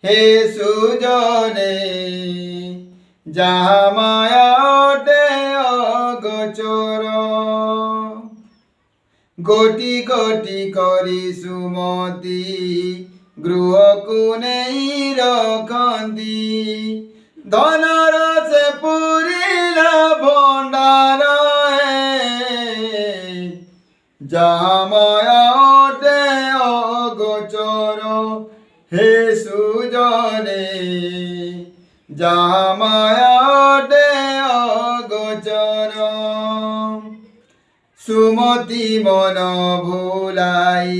হে সুজনে যাহা মায়া অটে অগোচর গোটি গোটি করি সুমতি গৃহକୁ ନେଇ ରଖନ୍ତି ଧନରସେ ପୁରିଲା ଭଣ୍ଡାର ଯାହା ମାୟା ଅଟେ ଅଗୋଚର হে সুজনে যাহা মায়া অটে অগোচর সুমতি মন ভুলাই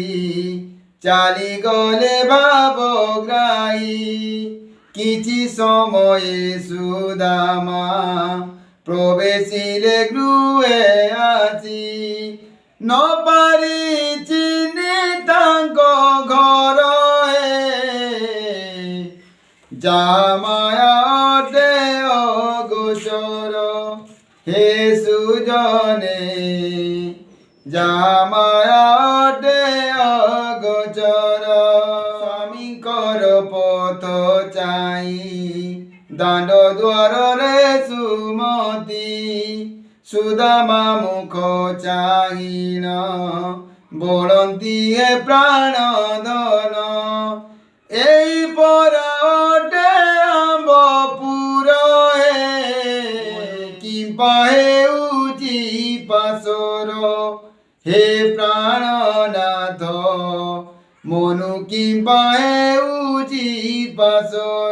চালি গলে ভাবগ্রাহী কিছু সময়ে সুদামা প্রবেশিলে গৃহে আসি ন পারি চিনি তাঙ্ক ঘর যাহা মায়া অটে অগোচর হে সুজনে যাহা মায়া অটে অগোচর স্বামীଙ୍କର পথ চাই দাণ্ড দ্বাରରେ সুমতি সুদামা মুখ চাহিন বলନ୍ତି হে প্রাণ ধন এই পরা অটে আম্বপুর কিম্পা হেউচি পাশর হে প্রাণনাথ মনু কিম্পা হেউচি পাশর